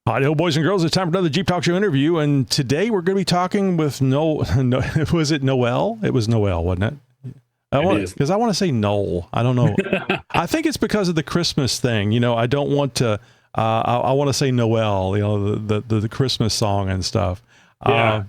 Hi, boys and girls. It's time for another Jeep Talk Show interview, and today we're going to be talking with was it Noel? It was Noel, wasn't it? Because I want to say Noel. I don't know. I think it's because of the Christmas thing. You know, I don't want to. I want to say Noel. You know, the Christmas song and stuff. Yeah.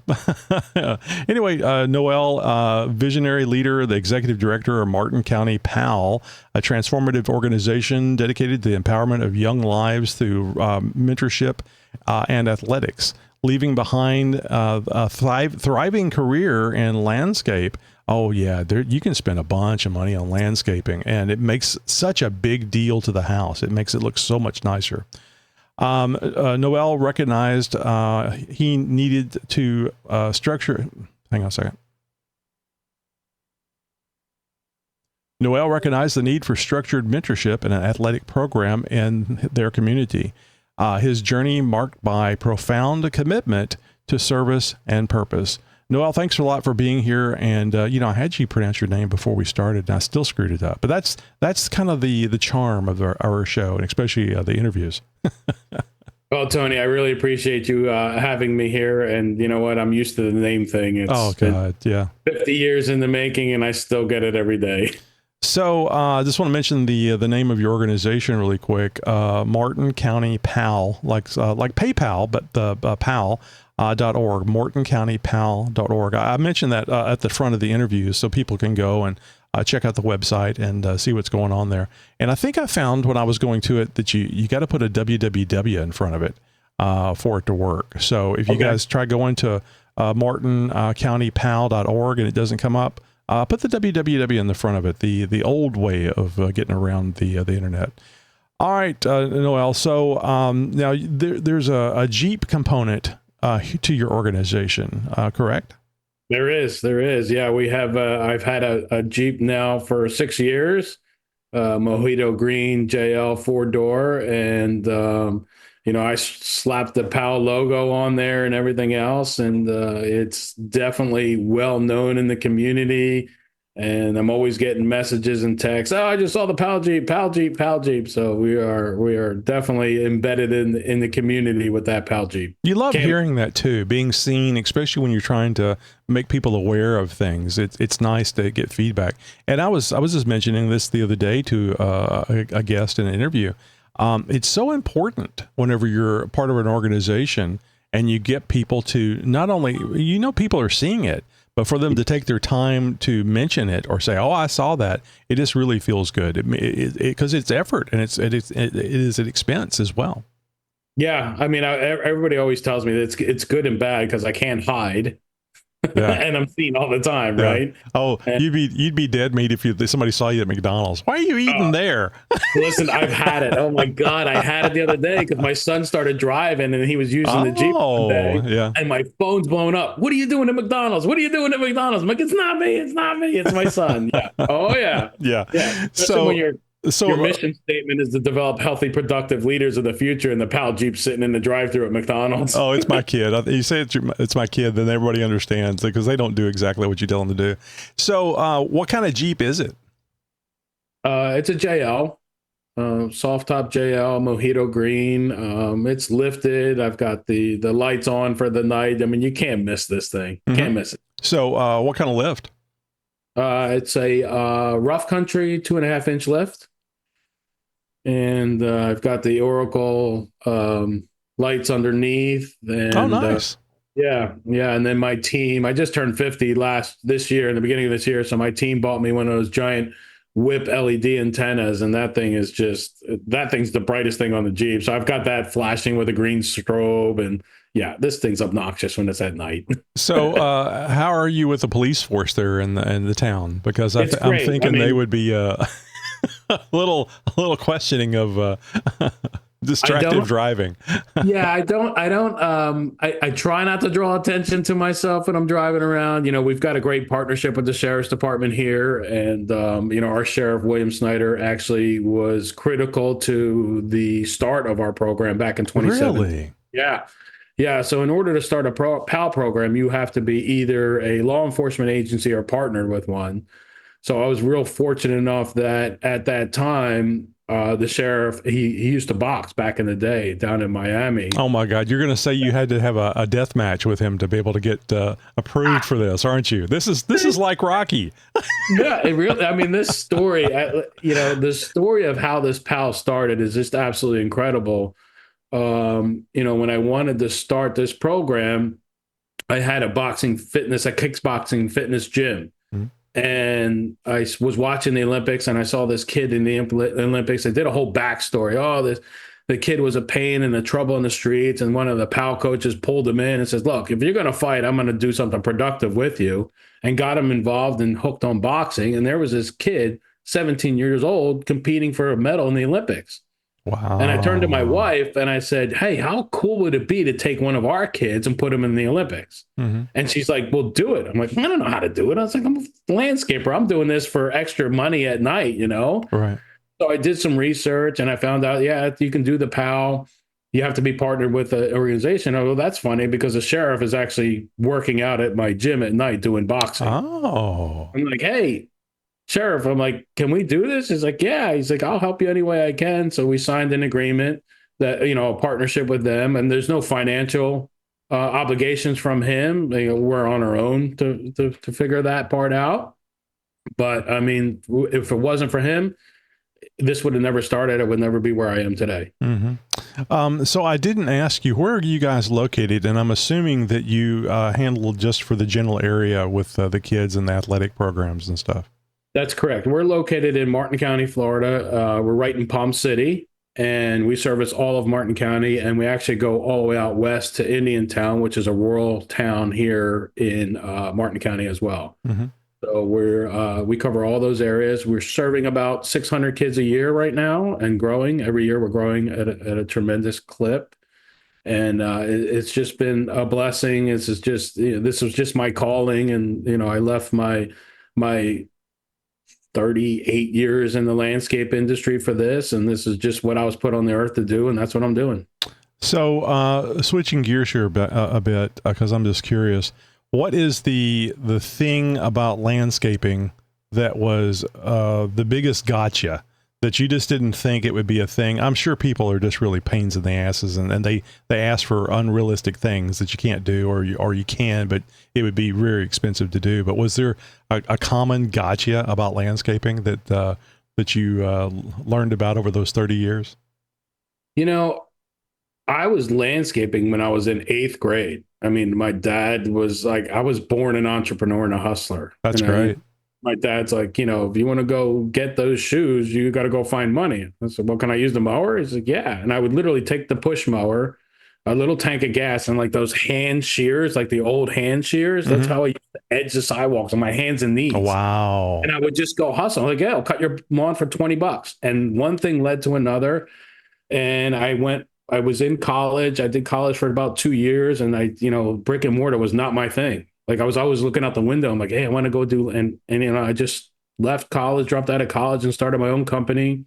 Anyway, Noel, visionary leader, the executive director of Martin County PAL, a transformative organization dedicated to the empowerment of young lives through mentorship and athletics, leaving behind a thriving career in landscape. Oh, yeah, you can spend a bunch of money on landscaping, and it makes such a big deal to the house. It makes it look so much nicer. Noel recognized he needed to structure. Hang on a second. Noel recognized the need for structured mentorship and an athletic program in their community. His journey marked by profound commitment to service and purpose. Noel, thanks a lot for being here. And, I had you pronounce your name before we started, and I still screwed it up. But that's kind of the charm of our show, and especially the interviews. Well, Tony, I really appreciate you having me here. And you know what? I'm used to the name thing. It's God, yeah. 50 years in the making, and I still get it every day. So I just want to mention the name of your organization really quick. Martin County PAL, like PayPal, but the PAL. .org, mortoncountypal.org. I mentioned that at the front of the interview so people can go and check out the website and see what's going on there. And I think I found when I was going to it that you got to put a www in front of it for it to work. So if you guys try going to mortoncountypal.org and it doesn't come up, put the www in the front of it, the old way of getting around the internet. All right, Noel. So now there's a Jeep component to your organization, correct? There is. Yeah, we have, I've had a Jeep now for 6 years, Mojito Green JL 4-door. And, I slapped the PAL logo on there and everything else. And it's definitely well known in the community. And I'm always getting messages and texts. Oh, I just saw the PAL Jeep. So we are definitely embedded in the community with that PAL Jeep. You love hearing that too, being seen, especially when you're trying to make people aware of things. It's nice to get feedback. And I was just mentioning this the other day to a guest in an interview. It's so important whenever you're part of an organization and you get people to not only, people are seeing it, but for them to take their time to mention it or say, "Oh, I saw that," it just really feels good because it's effort and it is an expense as well. Yeah, I mean, everybody always tells me that it's good and bad because I can't hide, and I'm seen all the time, right? Oh, you'd be dead meat if somebody saw you at McDonald's. Why are you eating there? Listen, I've had it. Oh my God, I had it the other day because my son started driving and he was using the Jeep one day, and my phone's blown up. What are you doing at McDonald's? I'm like, it's not me, it's my son. Yeah. Oh yeah. Yeah. So when your mission statement is to develop healthy, productive leaders of the future, and the PAL Jeep sitting in the drive-thru at McDonald's. Oh, it's my kid. You say it's my kid, then everybody understands because they don't do exactly what you tell them to do. So, what kind of Jeep is it? It's a JL, soft top JL, Mojito Green. It's lifted. I've got the lights on for the night. I mean, you can't miss this thing. Can't miss it. So, what kind of lift? It's a rough country 2.5-inch lift. And I've got the Oracle lights underneath. And, oh, nice. Yeah. And then my team, I just turned 50 in the beginning of this year. So my team bought me one of those giant whip LED antennas. And that thing's the brightest thing on the Jeep. So I've got that flashing with a green strobe. And yeah, this thing's obnoxious when it's at night. So how are you with the police force there in the town? Because I'm thinking they would be a little questioning of distracted driving. Yeah, I try not to draw attention to myself when I'm driving around. We've got a great partnership with the sheriff's department here, and our sheriff William Snyder actually was critical to the start of our program back in 2017. Really? Yeah. So in order to start a PAL program, you have to be either a law enforcement agency or partnered with one. So I was real fortunate enough that at that time, the sheriff, he used to box back in the day down in Miami. Oh my God, you're going to say you had to have a death match with him to be able to get approved for this, aren't you? This is like Rocky. Yeah, it really. I mean, this story, the story of how this pal started is just absolutely incredible. When I wanted to start this program, I had a kickboxing fitness gym. Mhm. And I was watching the Olympics and I saw this kid in the Olympics. They did a whole backstory. The kid was a pain and a trouble in the streets. And one of the PAL coaches pulled him in and says, look, if you're going to fight, I'm going to do something productive with you, and got him involved and hooked on boxing. And there was this kid, 17 years old, competing for a medal in the Olympics. Wow. And I turned to my wife and I said, hey, how cool would it be to take one of our kids and put him in the Olympics? Mm-hmm. And she's like, well, do it. I'm like, I don't know how to do it. I was like, I'm a landscaper. I'm doing this for extra money at night, Right. So I did some research and I found out, yeah, you can do the PAL. You have to be partnered with an organization. Oh, well, that's funny because the sheriff is actually working out at my gym at night doing boxing. Oh. I'm like, hey, Sheriff, I'm like, can we do this? He's like, yeah. He's like, I'll help you any way I can. So we signed an agreement that, a partnership with them, and there's no financial obligations from him. We're on our own to figure that part out. But I mean, if it wasn't for him, this would have never started. It would never be where I am today. Mm-hmm. So I didn't ask you, where are you guys located? And I'm assuming that you handle just for the general area with the kids and the athletic programs and stuff. That's correct. We're located in Martin County, Florida. We're right in Palm City, and we service all of Martin County. And we actually go all the way out west to Indiantown, which is a rural town here in Martin County as well. Mm-hmm. So we cover all those areas. We're serving about 600 kids a year right now, and growing. Every year we're growing at a tremendous clip. And it's just been a blessing. This was just my calling, and I left my 38 years in the landscape industry for this, and this is just what I was put on the earth to do, and that's what I'm doing. So switching gears here a bit, because I'm just curious, what is the thing about landscaping that was the biggest gotcha that you just didn't think it would be a thing? I'm sure people are just really pains in the asses, and they ask for unrealistic things that you can't do, or you can, but it would be very expensive to do. But was there a common gotcha about landscaping that you learned about over those 30 years? I was landscaping when I was in 8th grade. I mean, my dad was like, I was born an entrepreneur and a hustler. That's great. My dad's like, if you want to go get those shoes, you got to go find money. I said, well, can I use the mower? He's like, yeah. And I would literally take the push mower, a little tank of gas, and like those hand shears, like the old hand shears. That's how I used to edge the sidewalks on my hands and knees. Wow. And I would just go hustle. I'm like, yeah, I'll cut your lawn for $20. And one thing led to another. And I was in college. I did college for about 2 years, and brick and mortar was not my thing. Like I was always looking out the window. I'm like, hey, I want to go do, and I just left college, dropped out of college, and started my own company.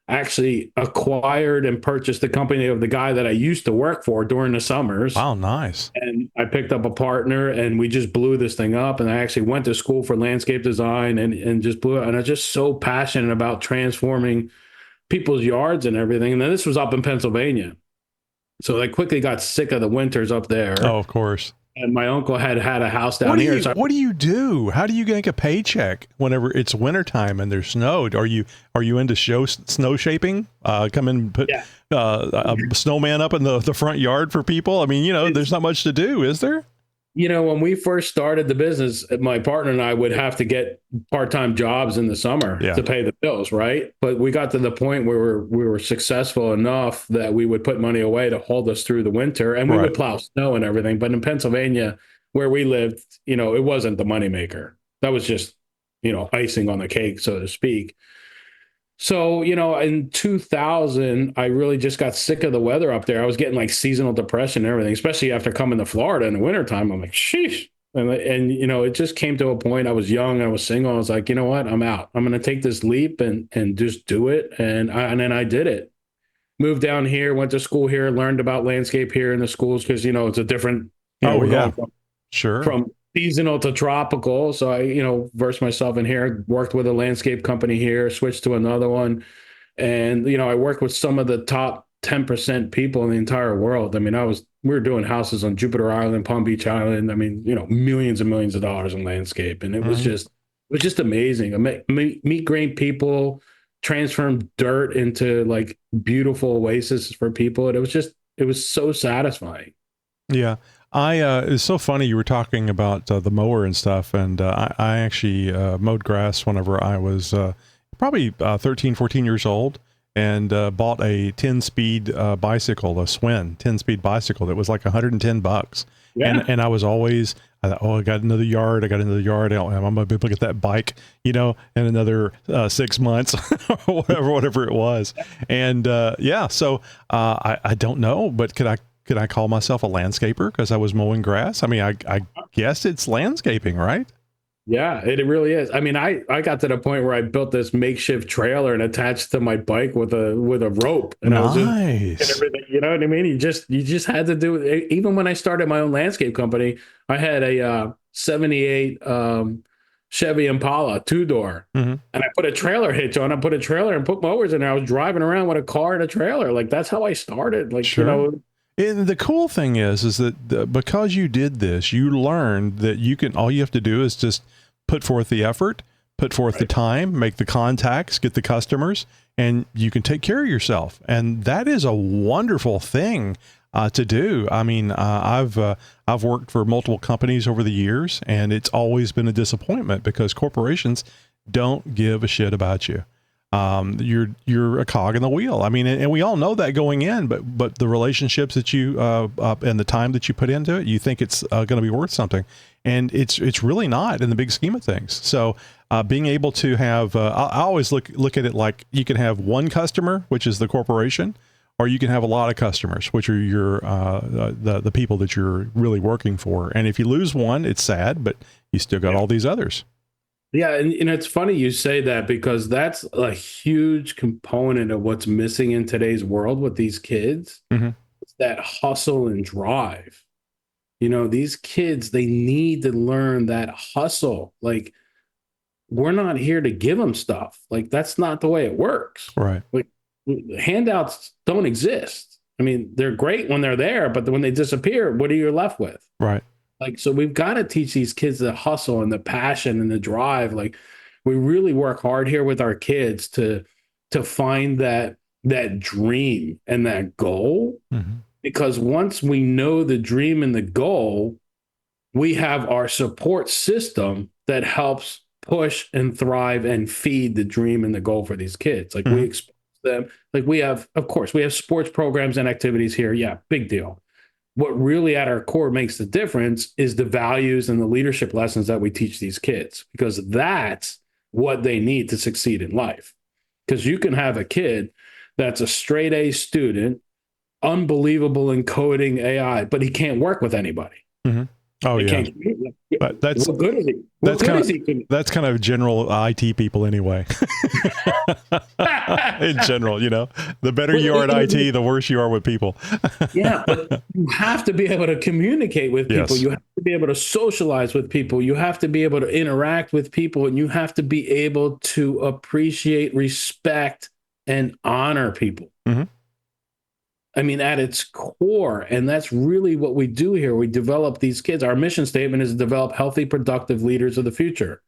Actually acquired and purchased the company of the guy that I used to work for during the summers. Wow, nice. And I picked up a partner, and we just blew this thing up. And I actually went to school for landscape design and just blew it. And I'm just so passionate about transforming people's yards and everything. And then this was up in Pennsylvania. So I quickly got sick of the winters up there. Oh, of course. And my uncle had a house down here. What do you do? How do you make a paycheck whenever it's wintertime and there's snow? Are you into snow shaping? Come and put a snowman up in the front yard for people? I mean, there's not much to do, is there? When we first started the business, my partner and I would have to get part-time jobs in the summer to pay the bills, right? But we got to the point where we were successful enough that we would put money away to hold us through the winter, and we would plow snow and everything. But in Pennsylvania, where we lived, it wasn't the moneymaker. That was just, icing on the cake, so to speak. So, in 2000, I really just got sick of the weather up there. I was getting like seasonal depression and everything, especially after coming to Florida in the wintertime. I'm like, sheesh. And it just came to a point. I was young, I was single. I was like, you know what? I'm out. I'm going to take this leap and just do it. And then I did it. Moved down here, went to school here, learned about landscape here in the schools because, it's a different, From seasonal to tropical. So I, versed myself in here, worked with a landscape company here, switched to another one. And, I worked with some of the top 10% people in the entire world. I mean, we were doing houses on Jupiter Island, Palm Beach Island. I mean, millions and millions of dollars in landscape. And it was just amazing. Meet great people, transform dirt into like beautiful oasis for people. And it was so satisfying. Yeah. It's so funny. You were talking about the mower and stuff. And I actually mowed grass whenever I was probably 13, 14 years old, and bought a 10-speed bicycle, a Swin 10-speed bicycle that was like $110. Yeah. And I was always, I thought, oh, I got another yard. I'm going to be able to get that bike, in another 6 months or whatever it was. And so I don't know, but could I call myself a landscaper because I was mowing grass? I mean, I guess it's landscaping, right? Yeah, it really is. I mean, I got to the point where I built this makeshift trailer and attached to my bike with a rope, and I was just and everything. You know what I mean? You just had to do it. Even when I started my own landscape company, I had a '78 Chevy Impala 2-door, and I put a trailer hitch on. I put a trailer and put mowers in there. I was driving around with a car and a trailer. Like that's how I started. Like Sure. And the cool thing is that because you did this, you learned that all you have to do is just put forth the effort, put forth the time, make the contacts, get the customers, and you can take care of yourself. And that is a wonderful thing to do. I mean, I've worked for multiple companies over the years, and it's always been a disappointment because corporations don't give a shit about you. You're a cog in the wheel. I mean, and we all know that going in, but the relationships that you, and the time that you put into it, you think it's going to be worth something, and it's really not in the big scheme of things. So, being able to have, I always look at it like you can have one customer, which is the corporation, or you can have a lot of customers, which are your, the people that you're really working for. And if you lose one, it's sad, but you still got all these others. Yeah, and it's funny you say that because that's a huge component of what's missing in today's world with these kids. It's that hustle and drive. These kids, they need to learn that hustle. Like, we're not here to give them stuff. Like, that's not the way it works. Right. Like, handouts don't exist. I mean, they're great when they're there, but when they disappear, what are you left with? Right. Like, so we've got to teach these kids the hustle and the passion and the drive. Like, we really work hard here with our kids to find that dream and that goal. Because once we know the dream and the goal, we have our support system that helps push and thrive and feed the dream and the goal for these kids. Like we expose them. Like we have sports programs and activities here. Yeah, big deal. What really at our core makes the difference is the values and the leadership lessons that we teach these kids, because that's what they need to succeed in life. Because you can have a kid that's a straight A student, unbelievable in coding AI, but he can't work with anybody. Oh, yeah. But that's what good is he? That's kind of general IT people anyway. In general, the better you are at IT, the worse you are with people. Yeah, but you have to be able to communicate with people. Yes. You have to be able to socialize with people. You have to be able to interact with people, and you have to be able to appreciate, respect, and honor people. I mean, at its core, and that's really what we do here. We develop these kids. Our mission statement is to develop healthy, productive leaders of the future.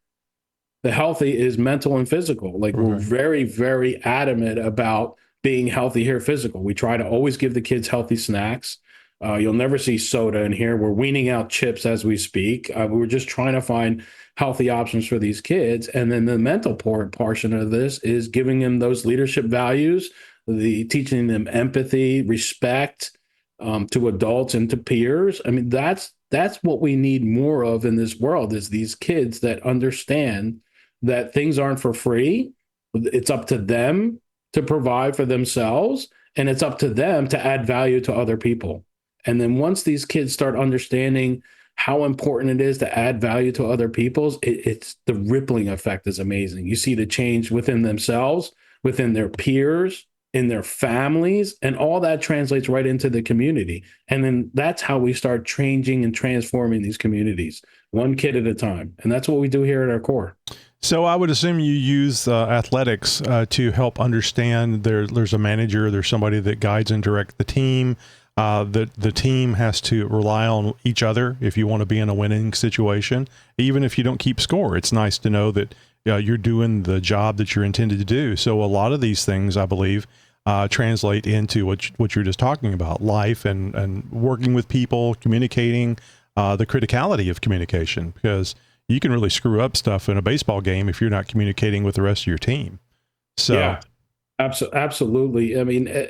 The healthy is mental and physical. Like we're very, very adamant about being healthy here, physical. We try to always give the kids healthy snacks. You'll never see soda in here. We're weaning out chips as we speak. We're just trying to find healthy options for these kids. And then the mental portion of this is giving them those leadership values, teaching them empathy, respect to adults and to peers. I mean, that's what we need more of in this world, is these kids that understand that things aren't for free. It's up to them to provide for themselves, and it's up to them to add value to other people. And then once these kids start understanding how important it is to add value to other people, it's the rippling effect is amazing. You see the change within themselves, within their peers, in their families, and all that translates right into the community. And then that's how we start changing and transforming these communities, one kid at a time. And that's what we do here at our core. So I would assume you use athletics to help understand there's a manager, there's somebody that guides and directs the team. The team has to rely on each other if you want to be in a winning situation. Even if you don't keep score, it's nice to know that you're doing the job that you're intended to do. So a lot of these things, I believe, translate into what you're just talking about, life and working with people, communicating, the criticality of communication, because you can really screw up stuff in a baseball game if you're not communicating with the rest of your team. So, yeah, absolutely. I mean,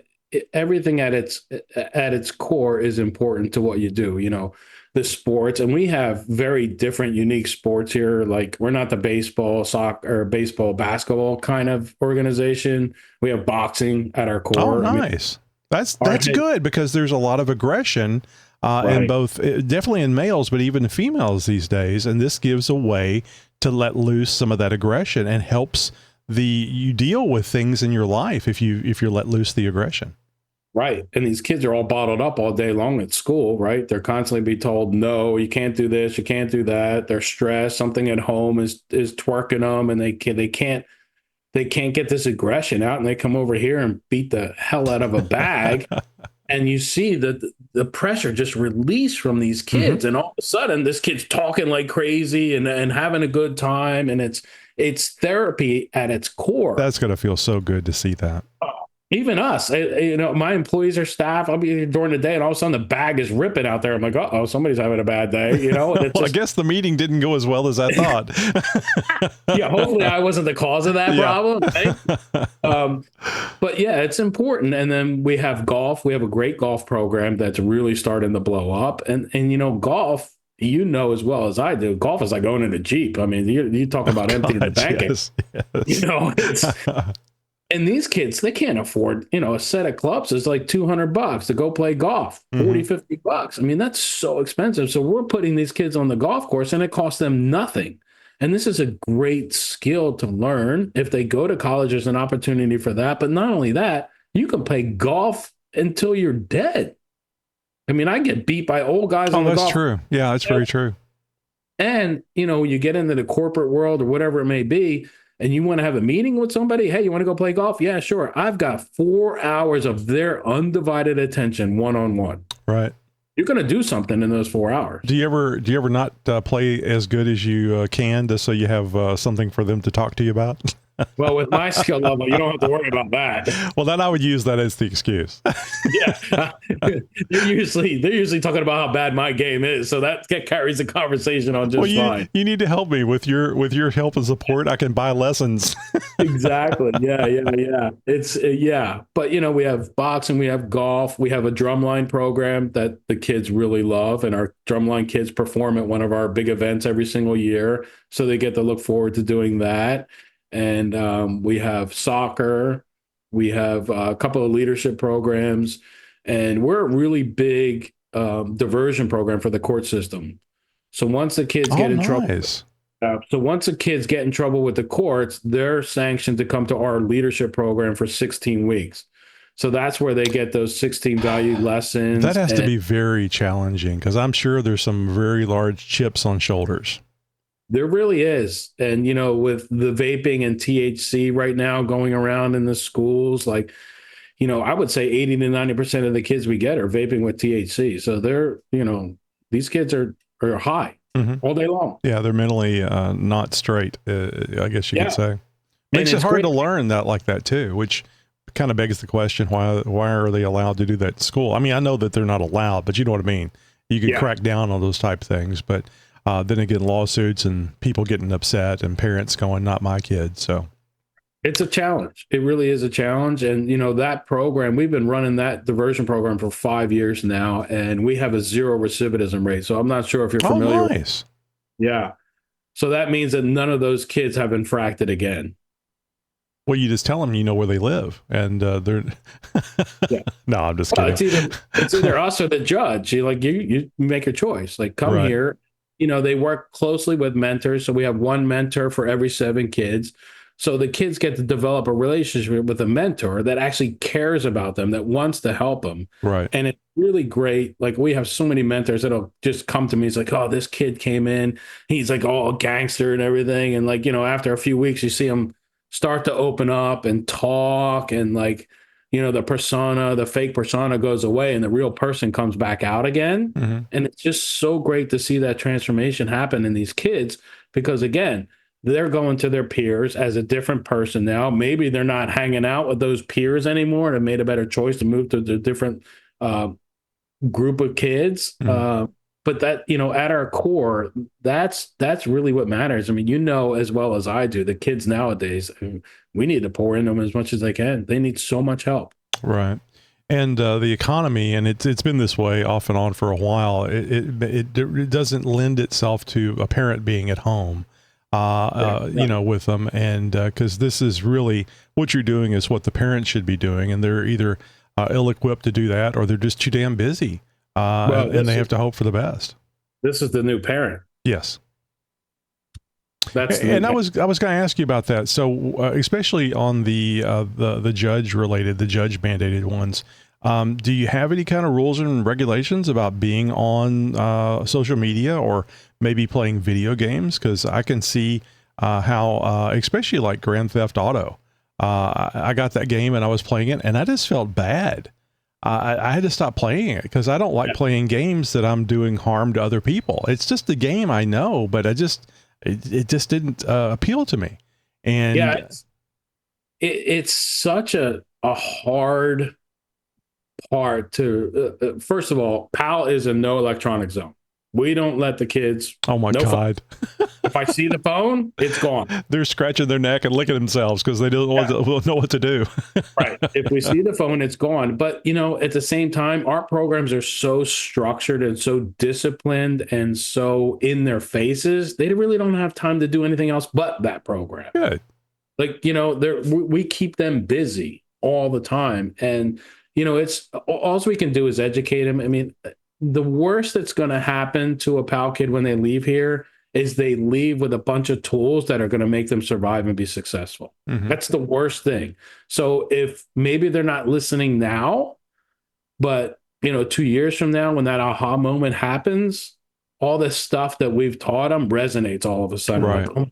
everything at its core is important to what you do. You know, the sports, and we have very different, unique sports here. Like, we're not the baseball, soccer, or baseball, basketball kind of organization. We have boxing at our core. oh, nice. That's Our good, because there's a lot of aggression in right. both, definitely in males, but even in females these days. And this gives a way to let loose some of that aggression and helps you deal with things in your life if you're let loose the aggression. Right. And these kids are all bottled up all day long at school, right? They're constantly be told, no, you can't do this, you can't do that. They're stressed. Something at home is twerking them, and they can't get this aggression out, and they come over here and beat the hell out of a bag. And you see that the pressure just released from these kids, and all of a sudden this kid's talking like crazy and having a good time, and it's therapy at its core. That's going to feel so good to see that. Even us, you know, my employees are staff. I'll be here during the day, and all of a sudden the bag is ripping out there. I'm like, oh, somebody's having a bad day, you know. Well, I guess the meeting didn't go as well as I thought. Yeah, hopefully I wasn't the cause of that problem. Right? But yeah, it's important. And then we have golf. We have a great golf program that's really starting to blow up. And you know, golf, you know as well as I do, golf is like going in a Jeep. I mean, you talk about emptying the bank. Yes. You know, and these kids, they can't afford, you know, a set of clubs is like $200 to go play golf, 40, $50. I mean, that's so expensive. So we're putting these kids on the golf course, and it costs them nothing. And this is a great skill to learn. If they go to college, there's an opportunity for that. But not only that, you can play golf until you're dead. I mean, I get beat by old guys on the golf. Oh, that's true. Yeah, that's very true. And, you know, you get into the corporate world or whatever it may be, and you want to have a meeting with somebody. Hey, you want to go play golf? Yeah, sure. I've got 4 hours of their undivided attention, one-on-one. Right. You're going to do something in those 4 hours. Do you ever not play as good as you can, just so you have something for them to talk to you about? Well, with my skill level, you don't have to worry about that. Well, then I would use that as the excuse. Yeah, they're usually talking about how bad my game is, so that carries the conversation on just fine. You need to help me with your help and support. I can buy lessons. Exactly. Yeah. It's but you know, we have boxing, we have golf, we have a drumline program that the kids really love, and our drumline kids perform at one of our big events every single year, so they get to look forward to doing that. And we have soccer, we have a couple of leadership programs, and we're a really big diversion program for the court system. So once the kids get in trouble, once the kids get in trouble with the courts, they're sanctioned to come to our leadership program for 16 weeks. So that's where they get those 16 value lessons. That has to be very challenging, because I'm sure there's some very large chips on shoulders. There really is. And, you know, with the vaping and THC right now going around in the schools, like, you know, I would say 80 to 90% of the kids we get are vaping with THC. So they're, you know, these kids are high all day long. Yeah, they're mentally not straight, I guess you could say. Makes it hard great to learn that like that too, which kind of begs the question, why are they allowed to do that at school? I mean, I know that they're not allowed, but you know what I mean? You can crack down on those type of things, but then again, lawsuits and people getting upset and parents going, not my kid. So it's a challenge. It really is a challenge. And, you know, that program, we've been running that diversion program for 5 years now, and we have a 0 recidivism rate. So I'm not sure if you're familiar. Oh, nice. Yeah. So that means that none of those kids have infracted again. Well, you just tell them you know where they live, and they're. No, I'm just kidding. It's either us or the judge. You make your choice. Like, come here. You know, they work closely with mentors. So we have one mentor for every 7 kids. So the kids get to develop a relationship with a mentor that actually cares about them, that wants to help them. Right. And it's really great. Like we have so many mentors that'll just come to me. It's like, oh, this kid came in, he's like all gangster and everything. And like, after a few weeks, you see him start to open up and talk, and like, the fake persona goes away and the real person comes back out again. Mm-hmm. And it's just so great to see that transformation happen in these kids, because again, they're going to their peers as a different person now. Maybe they're not hanging out with those peers anymore and made a better choice to move to the different group of kids. Mm-hmm. But that, at our core, that's really what matters. I mean, as well as I do, the kids nowadays, we need to pour into them as much as they can. They need so much help. Right. And the economy, and it's been this way off and on for a while. It doesn't lend itself to a parent being at home, with them, and because this is really what you're doing is what the parents should be doing, and they're either ill-equipped to do that, or they're just too damn busy, and they have to hope for the best. This is the new parent. Yes. That's and I was going to ask you about that. So, especially on the judge mandated ones, do you have any kind of rules and regulations about being on social media or maybe playing video games? Because I can see how, especially like Grand Theft Auto, I got that game and I was playing it, and I just felt bad. I had to stop playing it because I don't like playing games that I'm doing harm to other people. It's just the game, I know, but it just didn't appeal to me. And it's such a hard part to, first of all, PAL is a no electronic zone. We don't let the kids. Oh my God. If I see the phone, it's gone. They're scratching their neck and licking themselves because they don't know what to do. Right. If we see the phone, it's gone. But, at the same time, our programs are so structured and so disciplined and so in their faces, they really don't have time to do anything else but that program. Good. Like, we keep them busy all the time. And, it's all we can do is educate them. I mean, the worst that's going to happen to a PAL kid when they leave here is they leave with a bunch of tools that are going to make them survive and be successful. Mm-hmm. That's the worst thing. So if maybe they're not listening now, but 2 years from now, when that aha moment happens, all this stuff that we've taught them resonates all of a sudden. Right. Like, oh,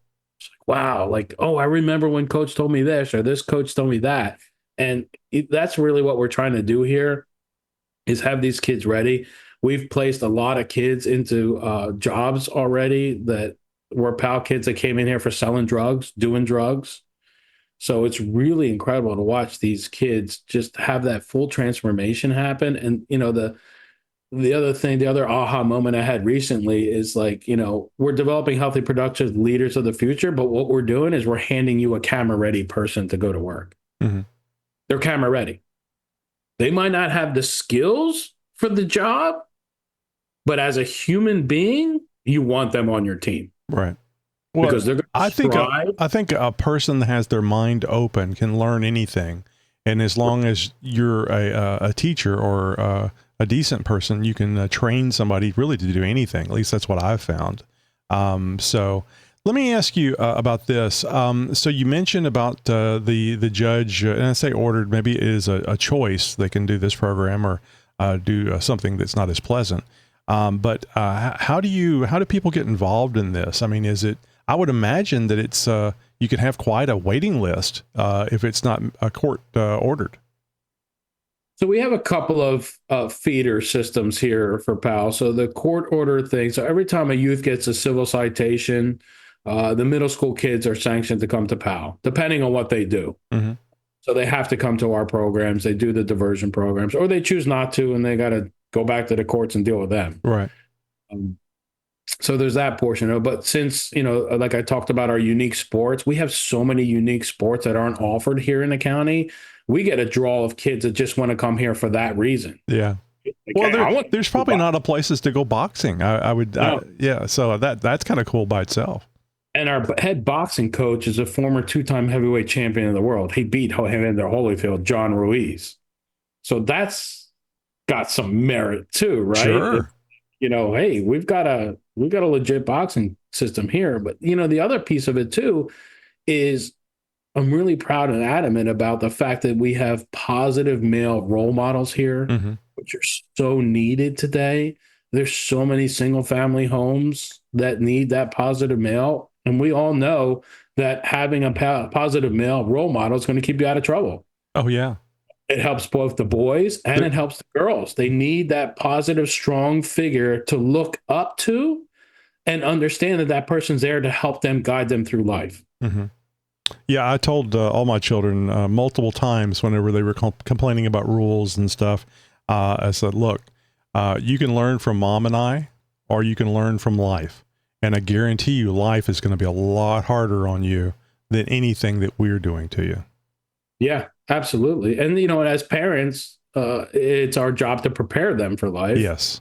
wow. Like, oh, I remember when coach told me this, or this coach told me that. And that's really what we're trying to do here, is have these kids ready. We've placed a lot of kids into jobs already that were PAL kids that came in here for selling drugs, doing drugs. So it's really incredible to watch these kids just have that full transformation happen. And, the other aha moment I had recently is like, we're developing healthy, productive leaders of the future, but what we're doing is we're handing you a camera ready person to go to work. Mm-hmm. They're camera ready. They might not have the skills for the job, but as a human being, you want them on your team. Right. Well, because they're going to I think a person that has their mind open can learn anything. And as long as you're a teacher or a decent person, you can train somebody really to do anything. At least that's what I've found. So let me ask you about this. So you mentioned about the judge, and I say ordered, maybe it is a choice. They can do this program or do something that's not as pleasant. But how do people get involved in this? I mean, I would imagine that it's you can have quite a waiting list if it's not a court ordered. So we have a couple of feeder systems here for PAL. So the court order thing. So every time a youth gets a civil citation, the middle school kids are sanctioned to come to PAL, depending on what they do. Mm-hmm. So they have to come to our programs. They do the diversion programs, or they choose not to, and they got to go back to the courts and deal with them. Right. So there's that portion of it. But since, like I talked about our unique sports, we have so many unique sports that aren't offered here in the county. We get a draw of kids that just want to come here for that reason. Yeah. Well, there's probably not a places to go boxing. I would, no. Yeah. So that's kind of cool by itself. And our head boxing coach is a former 2-time heavyweight champion of the world. He beat Evander Holyfield, John Ruiz. So that's got some merit too, right? Sure. Hey, we've got a legit boxing system here. But the other piece of it too is I'm really proud and adamant about the fact that we have positive male role models here, Mm-hmm. which are so needed today. There's so many single family homes that need that positive male. And we all know that having a positive male role model is going to keep you out of trouble. Oh yeah. It helps both the boys and it helps the girls. They need that positive, strong figure to look up to and understand that that person's there to help them, guide them through life. Mm-hmm. Yeah, I told all my children multiple times whenever they were complaining about rules and stuff. I said, look, you can learn from mom and I, or you can learn from life. And I guarantee you life is going to be a lot harder on you than anything that we're doing to you. Yeah, absolutely. And, as parents, it's our job to prepare them for life. Yes.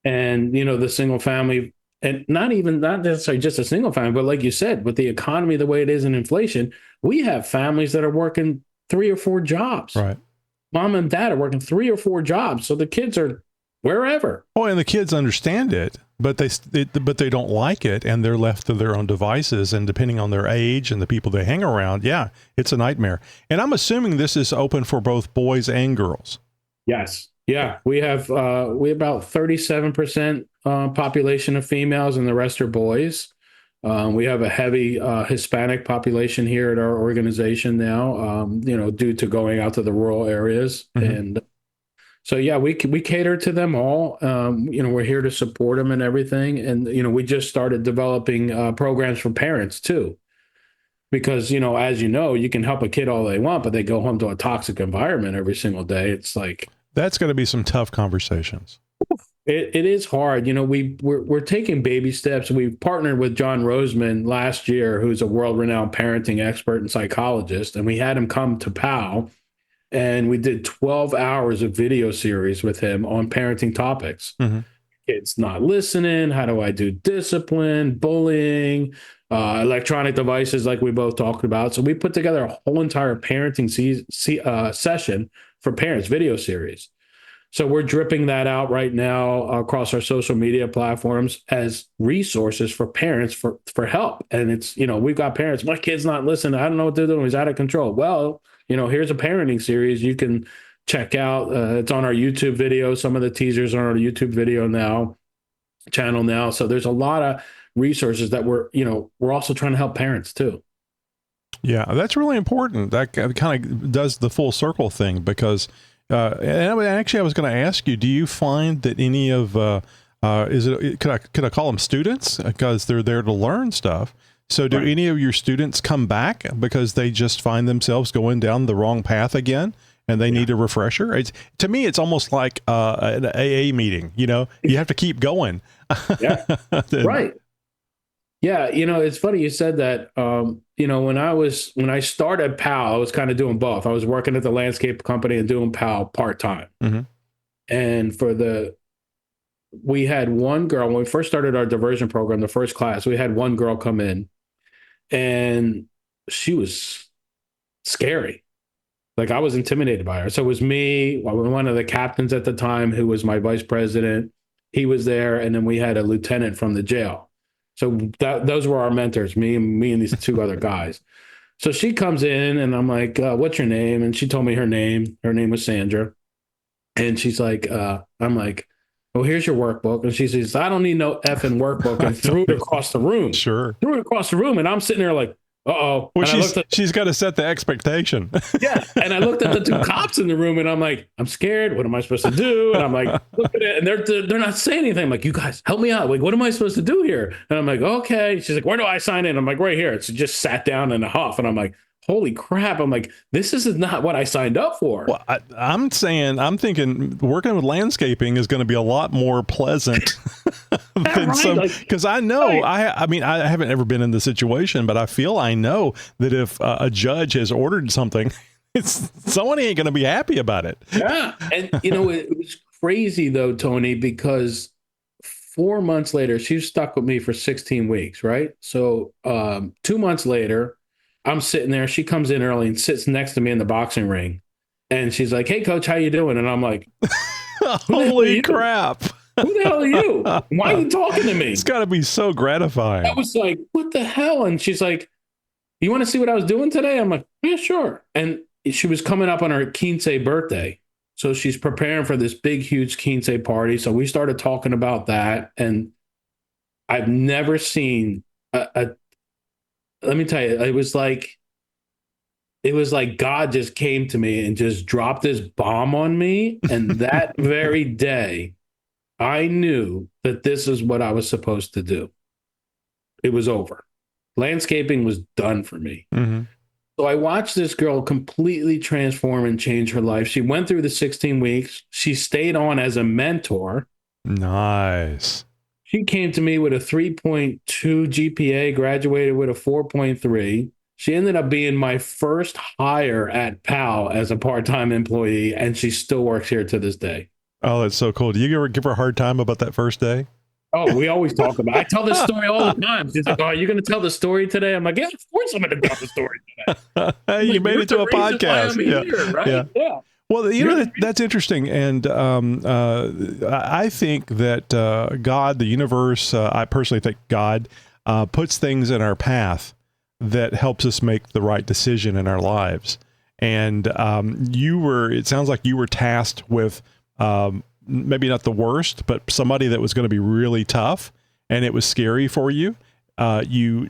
And, the single family, and not necessarily just a single family, but like you said, with the economy the way it is and inflation, we have families that are working 3 or 4 jobs. Right. Mom and dad are working 3 or 4 jobs. So the kids are wherever. Oh, and the kids understand it, but they don't like it, and they're left to their own devices. And depending on their age and the people they hang around, yeah, it's a nightmare. And I'm assuming this is open for both boys and girls. Yes. Yeah. We have about 37% population of females, and the rest are boys. We have a heavy Hispanic population here at our organization now, due to going out to the rural areas. Mm-hmm. And so, yeah, we cater to them all. We're here to support them and everything. And, we just started developing programs for parents, too. Because, as you can help a kid all they want, but they go home to a toxic environment every single day. It's like... That's going to be some tough conversations. It is hard. We're taking baby steps. We partnered with John Roseman last year, who's a world-renowned parenting expert and psychologist, and we had him come to PAL, and we did 12 hours of video series with him on parenting topics. Mm-hmm. Kids not listening. How do I do discipline, bullying, electronic devices like we both talked about? So we put together a whole entire parenting session for parents, video series. So we're dripping that out right now across our social media platforms as resources for parents for help. And it's, we've got parents, my kid's not listening. I don't know what they're doing. He's out of control. Well, here's a parenting series you can check out. It's on our YouTube video. Some of the teasers are on our YouTube video channel now. So there's a lot of resources that we're also trying to help parents too. Yeah, that's really important. That kind of does the full circle thing because, and I was going to ask you, do you find that any of, could I call them students? Because they're there to learn stuff. So do any of your students come back because they just find themselves going down the wrong path again and they need a refresher? To me, it's almost like an AA meeting, you have to keep going. Yeah, right. Yeah, it's funny you said that. When I started PAL, I was kind of doing both. I was working at the landscape company and doing PAL part-time. Mm-hmm. And we had one girl, when we first started our diversion program, the first class, we had one girl come in and she was scary. Like I was intimidated by her. So it was me, one of the captains at the time, who was my vice president. He was there. And then we had a lieutenant from the jail. So those were our mentors, me and these 2 other guys. So she comes in and I'm like, what's your name? And she told me her name. Her name was Sandra. And she's like, I'm like, well, here's your workbook. And she says, I don't need no effing workbook. And threw it across the room. Sure. Threw it across the room. And I'm sitting there like, uh-oh. Well, she's got to set the expectation. Yeah. And I looked at the 2 cops in the room and I'm like, I'm scared. What am I supposed to do? And I'm like, look at it. And they're not saying anything. I'm like, you guys help me out. Like, what am I supposed to do here? And I'm like, okay. She's like, where do I sign in? I'm like, right here. She just sat down in a huff. And I'm like, holy crap. I'm like, this is not what I signed up for. Well, I'm thinking working with landscaping is going to be a lot more pleasant than some, because I know, I mean, I haven't ever been in the situation, but I know that if a judge has ordered something, someone ain't going to be happy about it. Yeah. And, it was crazy though, Tony, because 4 months later, she was stuck with me for 16 weeks. Right. So 2 months later, I'm sitting there. She comes in early and sits next to me in the boxing ring. And she's like, hey, coach, how you doing? And I'm like, holy crap. Who the hell are you? Why are you talking to me? It's got to be so gratifying. I was like, what the hell? And she's like, you want to see what I was doing today? I'm like, yeah, sure. And she was coming up on her quince birthday. So she's preparing for this big, huge quince party. So we started talking about that. And I've never seen let me tell you, it was like God just came to me and just dropped this bomb on me. And that very day, I knew that this is what I was supposed to do. It was over. Landscaping was done for me. Mm-hmm. So I watched this girl completely transform and change her life. She went through the 16 weeks. She stayed on as a mentor. Nice. She came to me with a 3.2 GPA, graduated with a 4.3. She ended up being my first hire at PAL as a part-time employee, and she still works here to this day. Oh, that's so cool. Do you ever give her a hard time about that first day? Oh, we always talk about it. I tell this story all the time. She's like, "Oh, are you going to tell the story today?" I'm like, "Yeah, of course I'm going to tell the story today." Hey, you like, made it to a podcast. Yeah. Here, right? Yeah. Yeah. Well, that's interesting, and I think that God, the universe, I personally think God puts things in our path that helps us make the right decision in our lives. And it sounds like you were tasked with maybe not the worst, but somebody that was going to be really tough, and it was scary for you. You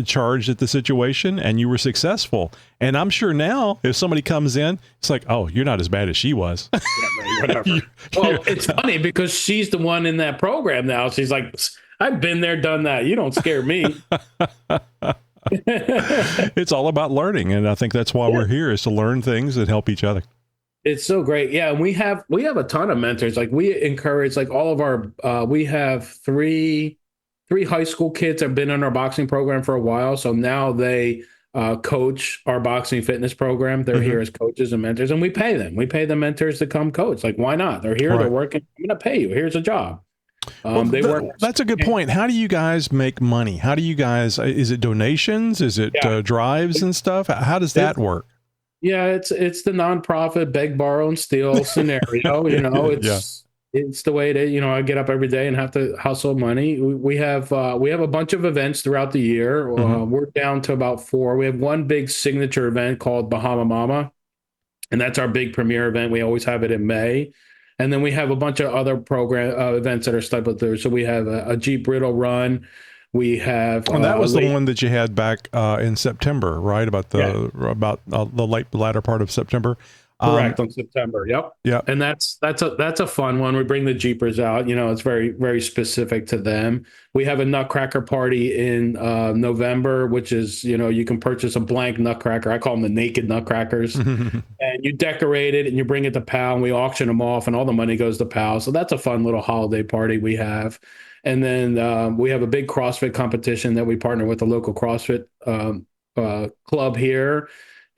charged at the situation and you were successful. And I'm sure now if somebody comes in, it's like, oh, you're not as bad as she was. Yeah, right, whatever. Well, it's funny because she's the one in that program now. She's like, I've been there, done that. You don't scare me. It's all about learning. And I think that's why we're here, is to learn things that help each other. It's so great. Yeah. And we have a ton of mentors. Like we encourage, like all of our, we have three high school kids have been in our boxing program for a while. So now they coach our boxing fitness program. They're here as coaches and mentors, and we pay them. We pay the mentors to come coach. Like, why not? They're here. Right. They're working. I'm going to pay you. Here's a job. They work. That's a good point. How do you guys make money? How do you guys, is it donations? Is it drives and stuff? How does that work? Yeah, it's the nonprofit beg, borrow, and steal scenario. It's the way it is. I get up every day and have to hustle money. We have a bunch of events throughout the year. We're down to about 4. We have one big signature event called Bahama Mama, and that's our big premier event. We always have it in May. And then we have a bunch of other events that are stapled through. So we have a Jeep Riddle Run. We have, and that was the one that you had back in September, right? About the latter part of September. Correct, on September. Yep. Yeah. And that's a fun one. We bring the Jeepers out. It's very, very specific to them. We have a Nutcracker party in November, which is, you can purchase a blank Nutcracker. I call them the naked Nutcrackers. And you decorate it and you bring it to PAL, and we auction them off, and all the money goes to PAL. So that's a fun little holiday party we have. And then we have a big CrossFit competition that we partner with the local CrossFit club here.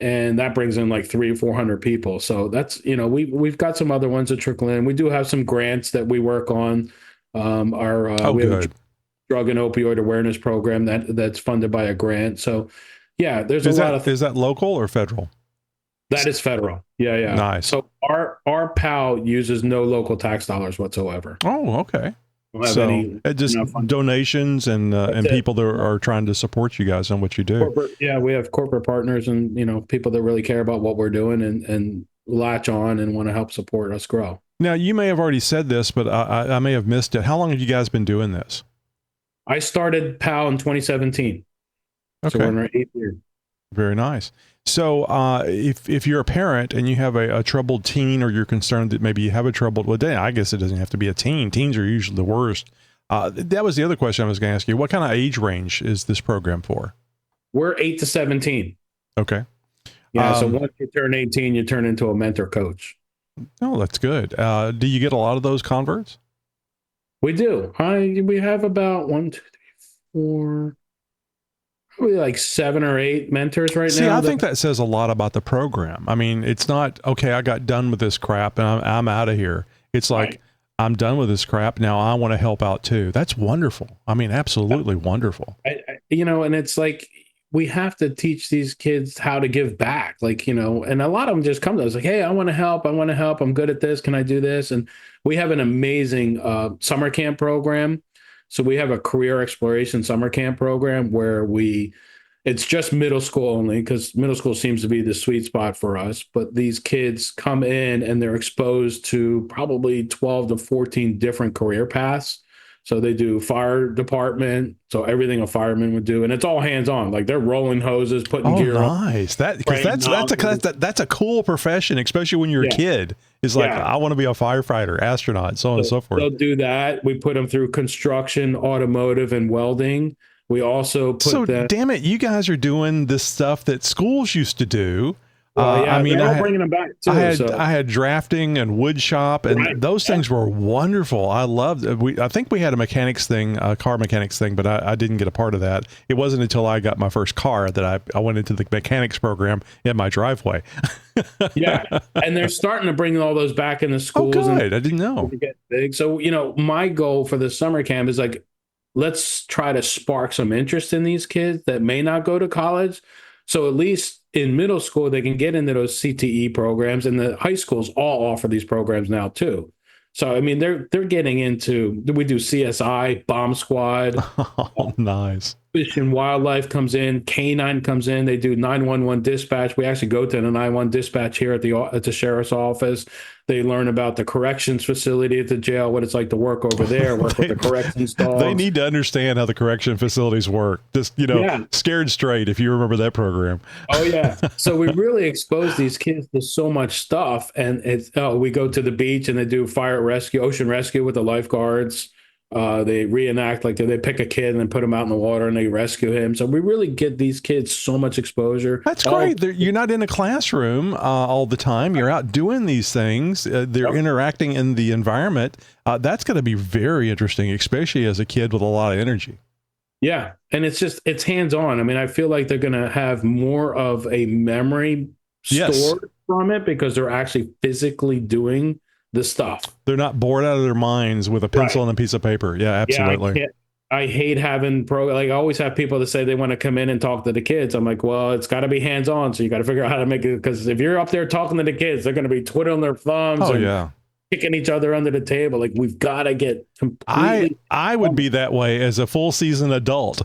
And that brings in like 300 or 400 people. So that's, we've got some other ones that trickle in. We do have some grants that we work on. We have a drug and opioid awareness program that's funded by a grant. So yeah, there's a lot of. Is that local or federal? That is federal. Yeah. Nice. So our PAL uses no local tax dollars whatsoever. Oh, okay. So just donations and people that are trying to support you guys on what you do. We have corporate partners and people that really care about what we're doing and latch on and want to help support us grow. Now, you may have already said this, but I may have missed it. How long have you guys been doing this? I started PAL in 2017. Okay. So we're in our 8th year. Very nice. So if you're a parent and you have a troubled teen, or you're concerned that maybe you have a troubled, I guess it doesn't have to be a teen. Teens are usually the worst. That was the other question I was going to ask you. What kind of age range is this program for? We're 8 to 17. Okay. Yeah. So once you turn 18, you turn into a mentor coach. Oh, that's good. Do you get a lot of those converts? We do. We have about 1, 2, 3, 4... probably like 7 or 8 mentors right now. See, I think that says a lot about the program. I mean, it's not, okay, I got done with this crap and I'm out of here. It's like, right. I'm done with this crap. Now I want to help out too. That's wonderful. I mean, absolutely wonderful. And it's like, we have to teach these kids how to give back. Like, and a lot of them just come to us like, hey, I want to help. I'm good at this. Can I do this? And we have an amazing summer camp program. So we have a career exploration summer camp program where we It's just middle school only because middle school seems to be the sweet spot for us. But these kids come in and they're exposed to probably 12 to 14 different career paths. So they do fire department, so everything a fireman would do, and it's all hands on. Like they're rolling hoses, putting Oh, gear on. nice. That because spraying nozzles. that's a cool profession, especially when you're a Yeah, kid. It's like yeah. I want to be a firefighter, astronaut, so on and So so forth. they'll do that. We put them through construction, automotive, and welding. We also So put them. damn it, you guys are doing this stuff that schools used to do. Well, I yeah, mean, they're all bringing them back too. So I had drafting and wood shop, and right, those yeah. things were wonderful. I loved it. I think we had a mechanics thing, a car mechanics thing, but I didn't get a part of that. It wasn't until I got my first car that I went into the mechanics program in my driveway. Yeah, and they're starting to bring all those back into Oh, schools and good. I didn't know. get big. So my goal for the summer camp is like, let's try to spark some interest in these kids that may not go to college. So at least in middle school, they can get into those CTE programs, and the high schools all offer these programs now too. So I mean, they're getting into. We do CSI, bomb squad, Oh, nice. Fish and Wildlife comes in, Canine comes in. They do 911 dispatch. We actually go to the 911 dispatch here at the sheriff's office. They learn about the corrections facility at the jail, what it's like to work over there, work with the corrections dogs. They need to understand how the correction facilities work. Just, Yeah. Scared Straight, if you remember that program. Oh yeah. So we really expose these kids to so much stuff. And we go to the beach and they do fire rescue, ocean rescue with the lifeguards. They reenact, like they pick a kid and then put him out in the water and they rescue him. So we really get these kids so much exposure. That's great. You're not in a classroom all the time. You're out doing these things. They're interacting in the environment. That's going to be very interesting, especially as a kid with a lot of energy. Yeah. And it's hands on. I mean, I feel like they're going to have more of a memory stored from it because they're actually physically doing the stuff. They're not bored out of their minds with a pencil and a piece of paper. Yeah, absolutely. Yeah, I hate having I always have people that say they want to come in and talk to the kids. I'm like, well, it's got to be hands on. So you got to figure out how to make it, because if you're up there talking to the kids, they're going to be twiddling their thumbs and kicking each other under the table. Like, we've got to get completely. I would be that way as a full season adult.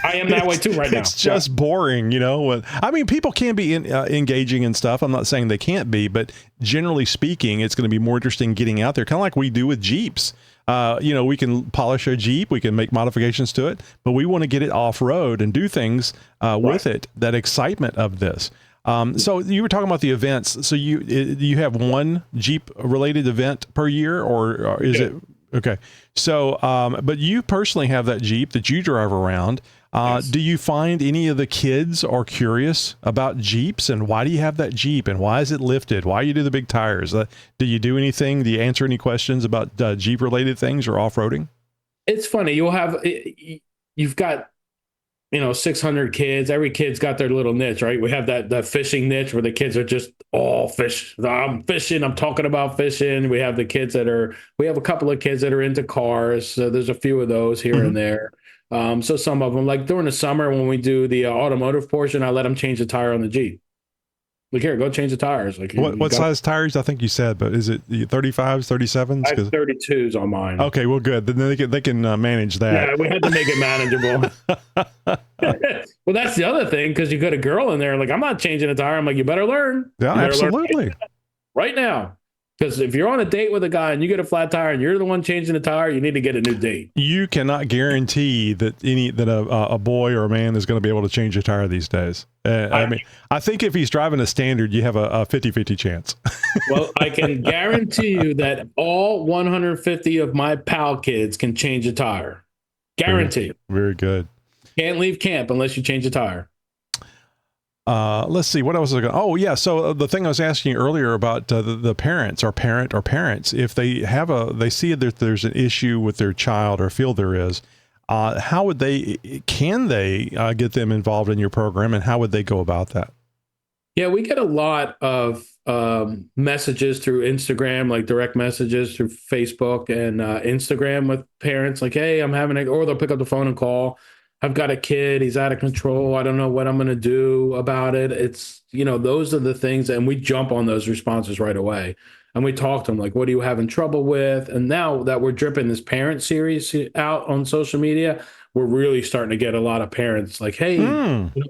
I am that way too right now. It's just boring, I mean, people can be engaging and stuff. I'm not saying they can't be, but generally speaking, it's going to be more interesting getting out there, kind of like we do with Jeeps. We can polish a Jeep, we can make modifications to it, but we want to get it off road and do things with it. That excitement of this. So you were talking about the events. So you have one Jeep related event per year, or is it? Okay. So, but you personally have that Jeep that you drive around. Yes. Do you find any of the kids are curious about Jeeps, and why do you have that Jeep, and why is it lifted? Why you do the big tires? Do you do anything? Do you answer any questions about Jeep related things or off-roading? It's funny. You've got 600 kids. Every kid's got their little niche, right? We have that fishing niche where the kids are just all fish. I'm fishing. I'm talking about fishing. We have the kids we have a couple of kids that are into cars. So there's a few of those here and there. So some of them, like during the summer when we do the automotive portion, I let them change the tire on the Jeep. Like, here, go change the tires. Like, what size tires? I think you said, but is it 35s, 37s? I have 32s on mine. Okay, well, good. Then they can manage that. Yeah, we had to make it manageable. Well, that's the other thing, because you got a girl in there. Like, I'm not changing a tire. I'm like, you better learn. Yeah, absolutely. Right now. Because if you're on a date with a guy and you get a flat tire and you're the one changing the tire, you need to get a new date. You cannot guarantee that a boy or a man is going to be able to change a tire these days. I mean, I think if he's driving a standard, you have a 50-50 chance. Well, I can guarantee you that all 150 of my pal kids can change a tire. Guarantee. Very good. Can't leave camp unless you change a tire. Let's see, what else was I going to... Oh, yeah. So the thing I was asking earlier about the parents or parents, if they see that there's an issue with their child or feel there is, how would can they get them involved in your program, and how would they go about that? Yeah, we get a lot of messages through Instagram, like direct messages through Facebook and Instagram with parents like, hey, I'm having or they'll pick up the phone and call. I've got a kid. He's out of control. I don't know what I'm going to do about it. It's, those are the things. And we jump on those responses right away. And we talk to them like, what are you having trouble with? And now that we're dripping this parent series out on social media, we're really starting to get a lot of parents like, hey,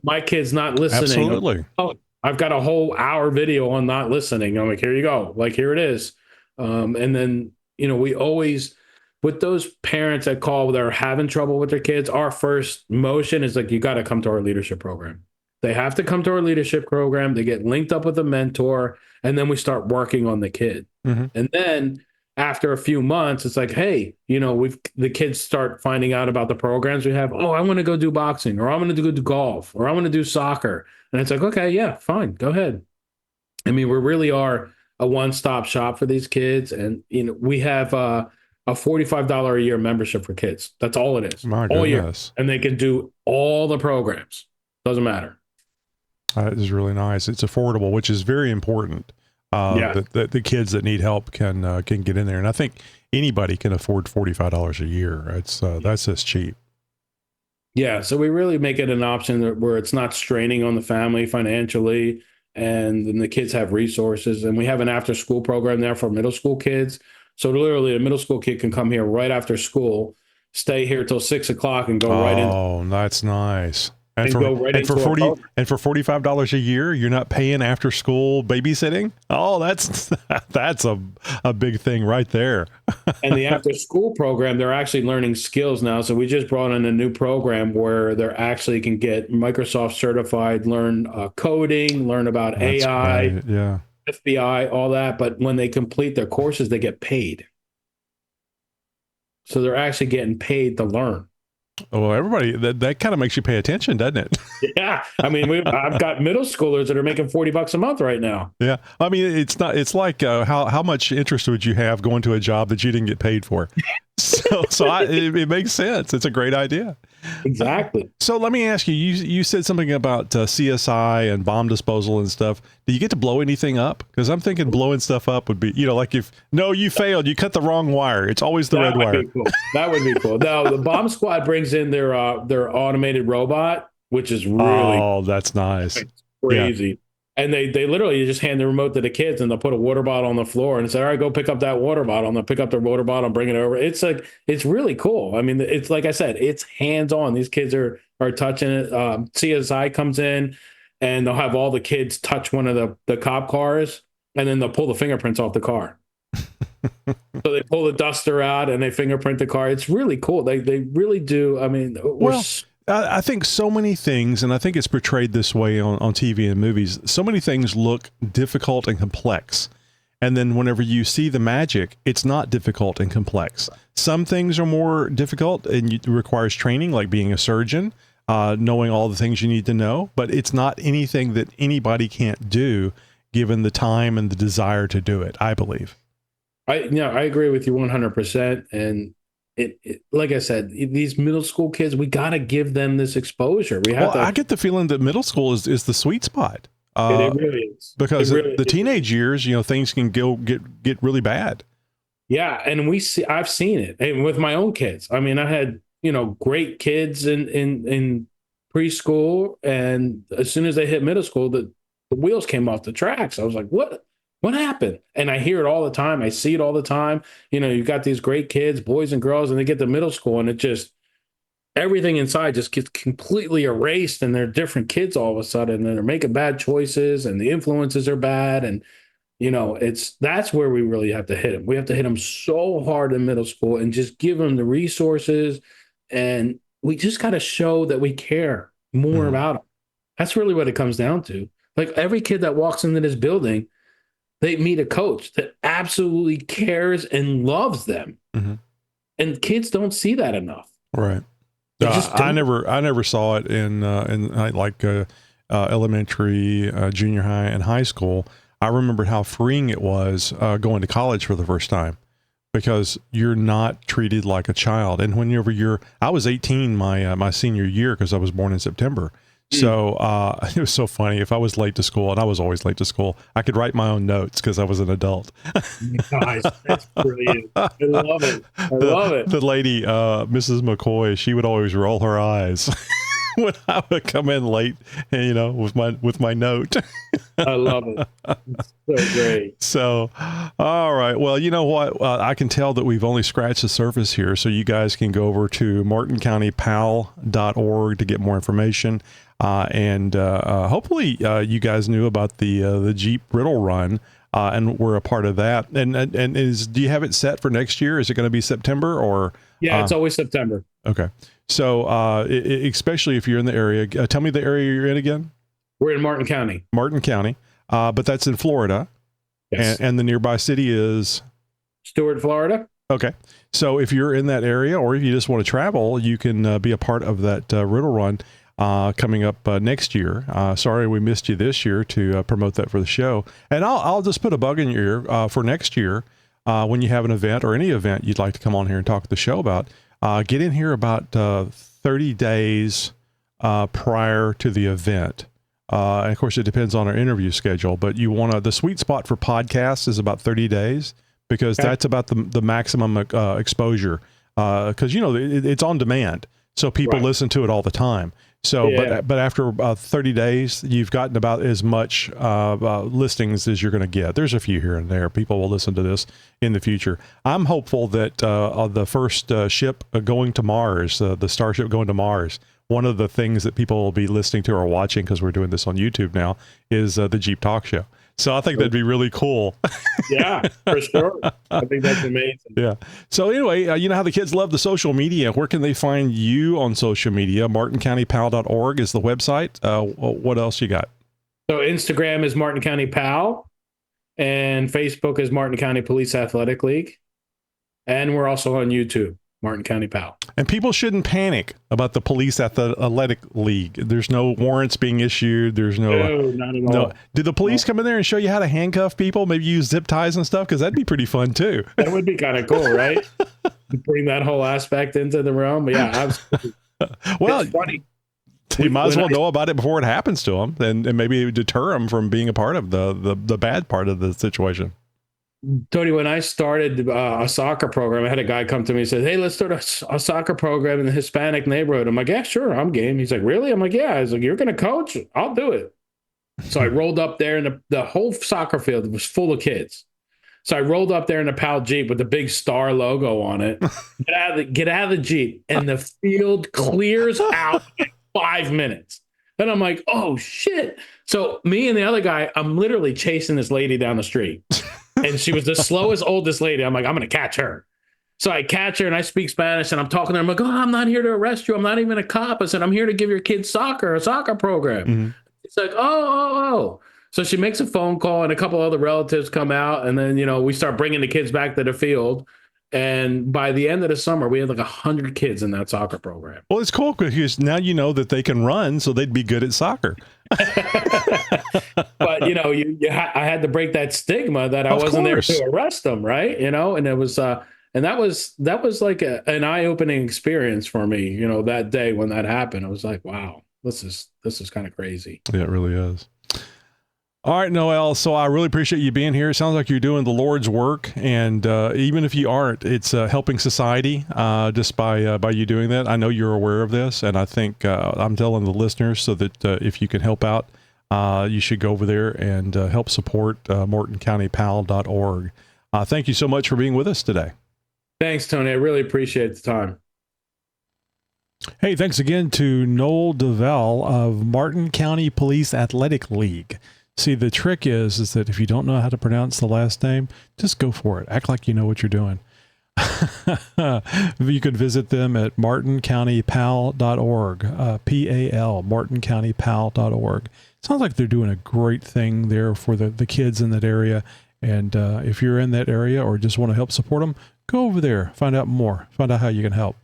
my kid's not listening. Absolutely. Oh, I've got a whole hour video on not listening. I'm like, here you go. Like, here it is. And then, we always, with those parents that call, they're having trouble with their kids, our first motion is like, you got to come to our leadership program. They have to come to our leadership program. They get linked up with a mentor, and then we start working on the kid. And then after a few months, it's like, hey, the kids start finding out about the programs we have. Oh, I want to go do boxing, or I want to go do golf, or I want to do soccer. And it's like, okay, yeah, fine, go ahead. I mean, we really are a one-stop shop for these kids. And, we have a $45 a year membership for kids. That's all it is. My all year. goodness. And they can do all the programs. Doesn't matter. That is really nice. It's affordable, which is very important. That the kids that need help can get in there. And I think anybody can afford $45 a year. That's just cheap. Yeah. So we really make it an option where it's not straining on the family financially, and then the kids have resources. And we have an after school program there for middle school kids. So literally a middle school kid can come here right after school, stay here till 6 o'clock, and go right in. Oh, that's nice. And for $45 a year, you're not paying after school babysitting. Oh, that's a big thing right there. And the after school program, they're actually learning skills now. So we just brought in a new program where they actually can get Microsoft certified, learn coding, learn about that's AI, great. Yeah, FBI, all that. But when they complete their courses, they get paid. So they're actually getting paid to learn. Well, everybody, that kind of makes you pay attention, doesn't it? Yeah. I mean, I've got middle schoolers that are making $40 a month right now. Yeah. I mean, it's like, how much interest would you have going to a job that you didn't get paid for? It makes sense. It's a great idea. Exactly. So let me ask you, you said something about CSI and bomb disposal and stuff. Do you get to blow anything up? Because I'm thinking blowing stuff up would be, like you failed, you cut the wrong wire. It's always the red wire. Cool. That would be cool. No, the bomb squad brings in their automated robot, which is really, oh, that's nice. Crazy. Yeah. And they literally just hand the remote to the kids, and they'll put a water bottle on the floor and say, all right, go pick up that water bottle. And they'll pick up their water bottle and bring it over. It's really cool. I mean, it's like I said, it's hands on. These kids are touching it. CSI comes in, and they'll have all the kids touch one of the cop cars, and then they'll pull the fingerprints off the car. So they pull the duster out and they fingerprint the car. It's really cool. They really do. I mean, I think so many things, and I think it's portrayed this way on TV and movies, so many things look difficult and complex. And then whenever you see the magic, it's not difficult and complex. Some things are more difficult and it requires training, like being a surgeon, knowing all the things you need to know, but it's not anything that anybody can't do given the time and the desire to do it, I believe. I agree with you 100%. And it like I said, these middle school kids, we got to give them this exposure. I get the feeling that middle school is the sweet spot. It really is. Because the teenage years, things can get really bad. Yeah. And I've seen it, and with my own kids. I mean, I had, great kids in preschool, and as soon as they hit middle school, the wheels came off the tracks. I was like, what happened? And I hear it all the time. I see it all the time. You've got these great kids, boys and girls, and they get to middle school, and it just, everything inside just gets completely erased, and they're different kids all of a sudden, and they're making bad choices, and the influences are bad. And, that's where we really have to hit them. We have to hit them so hard in middle school and just give them the resources. And we just got to show that we care more about them. That's really what it comes down to. Like, every kid that walks into this building, they meet a coach that absolutely cares and loves them. And kids don't see that enough. Right. I never saw it in elementary, junior high, and high school. I remember how freeing it was going to college for the first time, because you're not treated like a child. And I was 18 my senior year, because I was born in September. So it was so funny. If I was late to school, and I was always late to school, I could write my own notes because I was an adult. Guys, that's brilliant. I love it. I love it. The lady, Mrs. McCoy, she would always roll her eyes. when I would come in late, and, with my note. I love it. It's so great. So, all right. Well, you know what? I can tell that we've only scratched the surface here. So you guys can go over to martincountypal.org to get more information. And hopefully you guys knew about the Jeep Riddle Run, and we're a part of that. And do you have it set for next year? Is it going to be September or? Yeah, it's always September. Okay. So especially if you're in the area, tell me the area you're in again. We're in Martin County. Martin County. But that's in Florida. Yes. And the nearby city is? Stuart, Florida. Okay. So if you're in that area, or if you just want to travel, you can be a part of that Riddle Run coming up next year. Sorry we missed you this year to promote that for the show. And I'll just put a bug in your ear for next year when you have an event or any event you'd like to come on here and talk to the show about. Get in here about 30 days prior to the event. And of course, it depends on our interview schedule, but the sweet spot for podcasts is about 30 days because that's about the maximum exposure. Because, it's on demand. So people listen to it all the time. So, but after 30 days, you've gotten about as much listings as you're going to get. There's a few here and there. People will listen to this in the future. I'm hopeful that the first ship going to Mars, the Starship going to Mars, one of the things that people will be listening to or watching, because we're doing this on YouTube now, is the Jeep Talk Show. So I think that'd be really cool. Yeah, for sure. I think that's amazing. Yeah. So anyway, you know how the kids love the social media. Where can they find you on social media? martincountypal.org is the website. What else you got? So Instagram is Martin County Pal, and Facebook is Martin County Police Athletic League. And we're also on YouTube, Martin County Pal. And people shouldn't panic about the Police Athletic League. There's no warrants being issued. There's no, not at all. Did the police come in there and show you how to handcuff people? Maybe use zip ties and stuff? Because that'd be pretty fun too. That would be kind of cool, right? To bring that whole aspect into the realm. But yeah, absolutely. Well, it's funny. You might as well know about it before it happens to them, and maybe deter them from being a part of the bad part of the situation. Tony, when I started a soccer program, I had a guy come to me and said, "Hey, let's start a soccer program in the Hispanic neighborhood." I'm like, "Yeah, sure, I'm game." He's like, "Really?" I'm like, "Yeah." He's like, "You're going to coach? I'll do it." So I rolled up there, and the whole soccer field was full of kids. So I rolled up there in a Pal Jeep with the big star logo on it. Get out of the Jeep, and the field clears out in 5 minutes. And I'm like, "Oh shit!" So me and the other guy, I'm literally chasing this lady down the street. And she was the slowest, oldest lady. I'm like, I'm going to catch her. So I catch her and I speak Spanish and I'm talking to her. I'm like, "Oh, I'm not here to arrest you. I'm not even a cop." I said, "I'm here to give your kids a soccer program." Mm-hmm. It's like, oh. So she makes a phone call and a couple other relatives come out. And then, we start bringing the kids back to the field. And by the end of the summer, we had like 100 kids in that soccer program. Well, it's cool because now you know that they can run, so they'd be good at soccer. But I had to break that stigma that I wasn't there to arrest them, right? And it was, and that was like an eye-opening experience for me. That day when that happened, I was like, wow, this is kind of crazy. Yeah, it really is. All right, Noel. So I really appreciate you being here. It sounds like you're doing the Lord's work, and even if you aren't, it's helping society just by you doing that. I know you're aware of this, and I think I'm telling the listeners so that if you can help out, you should go over there and help support martincountypal.org. Thank you so much for being with us today. Thanks, Tony. I really appreciate the time. Hey, thanks again to Noel Devell of Martin County Police Athletic League. See, the trick is that if you don't know how to pronounce the last name, just go for it. Act like you know what you're doing. You can visit them at martincountypal.org, P-A-L, martincountypal.org. Sounds like they're doing a great thing there for the kids in that area. And if you're in that area or just want to help support them, go over there, find out more, find out how you can help.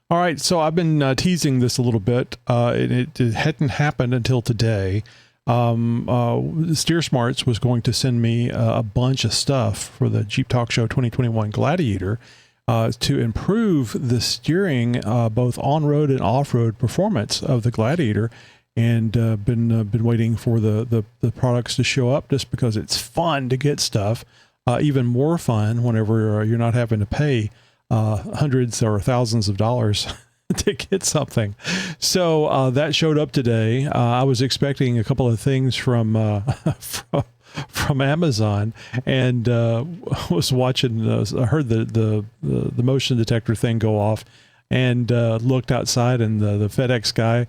All right, so I've been teasing this a little bit. It hadn't happened until today. Steer Smarts was going to send me a bunch of stuff for the Jeep Talk Show 2021 Gladiator to improve the steering, both on-road and off-road performance of the Gladiator, and been waiting for the products to show up just because it's fun to get stuff. Even more fun whenever you're not having to pay hundreds or thousands of dollars to get something. So that showed up today. I was expecting a couple of things from from Amazon, and was watching. I heard the motion detector thing go off, and looked outside, and the FedEx guy.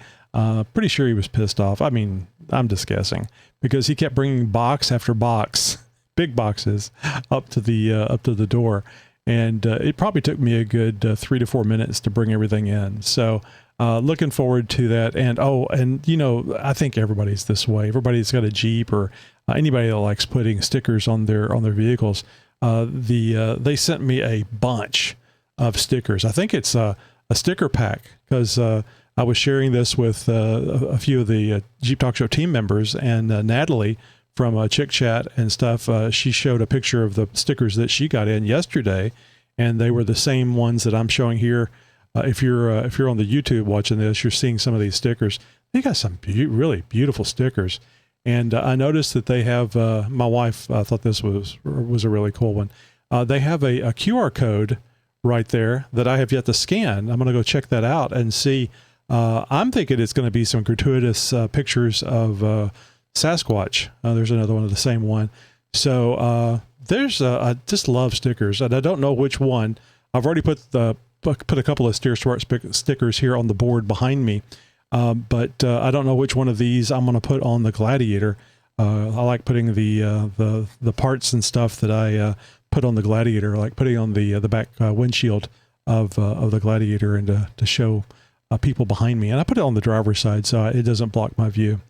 Pretty sure he was pissed off. I mean, I'm just guessing, because he kept bringing box after box, big boxes, up to the door. And it probably took me a good 3 to 4 minutes to bring everything in. So looking forward to that. And I think everybody's this way. Everybody's got a Jeep, or anybody that likes putting stickers on their vehicles. They sent me a bunch of stickers. I think it's a sticker pack, because I was sharing this with a few of the Jeep Talk Show team members, and Natalie from Chick Chat and stuff, she showed a picture of the stickers that she got in yesterday, and they were the same ones that I'm showing here. If you're on the YouTube watching this, you're seeing some of these stickers. They got some really beautiful stickers, and I noticed that they have. My wife thought this was a really cool one. They have a QR code right there that I have yet to scan. I'm going to go check that out and see. I'm thinking it's going to be some gratuitous pictures of Sasquatch. There's another one of the same one. So I just love stickers, and I don't know which one. I've already put a couple of stickers here on the board behind me, but I don't know which one of these I'm going to put on the Gladiator. I like putting the parts and stuff that I put on the Gladiator, like putting on the back windshield of the Gladiator, and to show people behind me. And I put it on the driver's side so it doesn't block my view,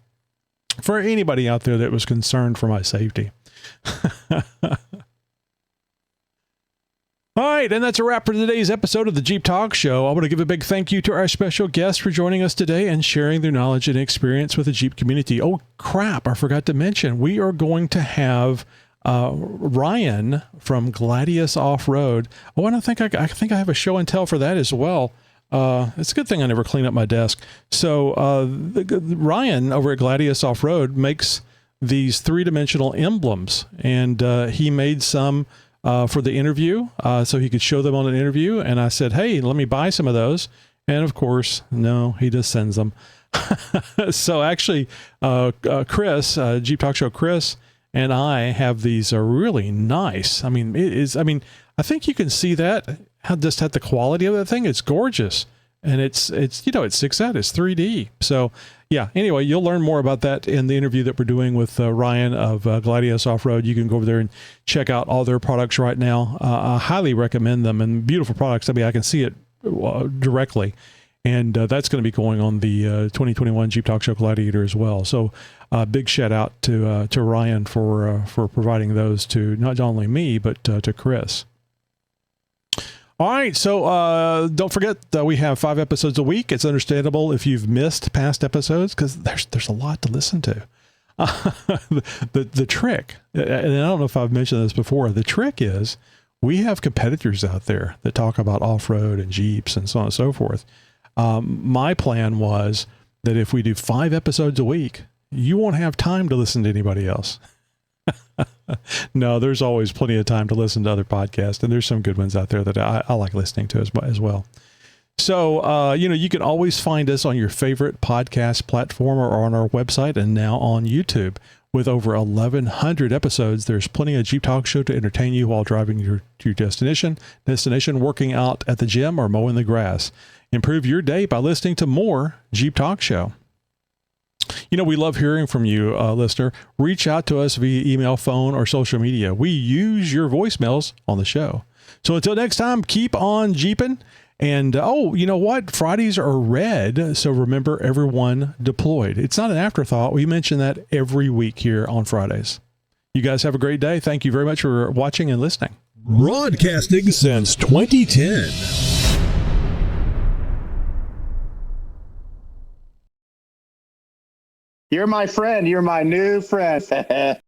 for anybody out there that was concerned for my safety. All right, and that's a wrap for today's episode of the Jeep Talk Show. I want to give a big thank you to our special guests for joining us today and sharing their knowledge and experience with the Jeep community. Oh, crap, I forgot to mention, we are going to have Ryan from Gladius Off-Road. Oh, and I think I have a show and tell for that as well. It's a good thing I never clean up my desk. So Ryan over at Gladius Off-Road makes these 3-dimensional emblems, and he made some for the interview, so he could show them on an interview. And I said, hey, let me buy some of those. And of course, no, he just sends them. So actually, Chris, Jeep Talk Show Chris, and I have these really nice. I mean, I think you can see that. Just at the quality of that thing, it's gorgeous, and it's sticks out. It's 3D. So yeah. Anyway, you'll learn more about that in the interview that we're doing with Ryan of Gladius Off-Road. You can go over there and check out all their products right now. I highly recommend them, and beautiful products. I mean, I can see it directly, and that's going to be going on the 2021 Jeep Talk Show Gladiator as well. So big shout out to Ryan for providing those to not only me but to Chris. All right, so don't forget that we have 5 episodes a week. It's understandable if you've missed past episodes, because there's a lot to listen to. The trick, and I don't know if I've mentioned this before, the trick is we have competitors out there that talk about off-road and Jeeps and so on and so forth. My plan was that if we do 5 episodes a week, you won't have time to listen to anybody else. No, there's always plenty of time to listen to other podcasts, and there's some good ones out there that I like listening to as well. So, you can always find us on your favorite podcast platform or on our website, and now on YouTube. With over 1,100 episodes, there's plenty of Jeep Talk Show to entertain you while driving your destination, working out at the gym, or mowing the grass. Improve your day by listening to more Jeep Talk Show. We love hearing from you, listener. Reach out to us via email, phone, or social media. We use your voicemails on the show. So until next time, keep on Jeeping. And, you know what? Fridays are red. So remember, everyone deployed. It's not an afterthought. We mention that every week here on Fridays. You guys have a great day. Thank you very much for watching and listening. Broadcasting since 2010. You're my friend. You're my new friend.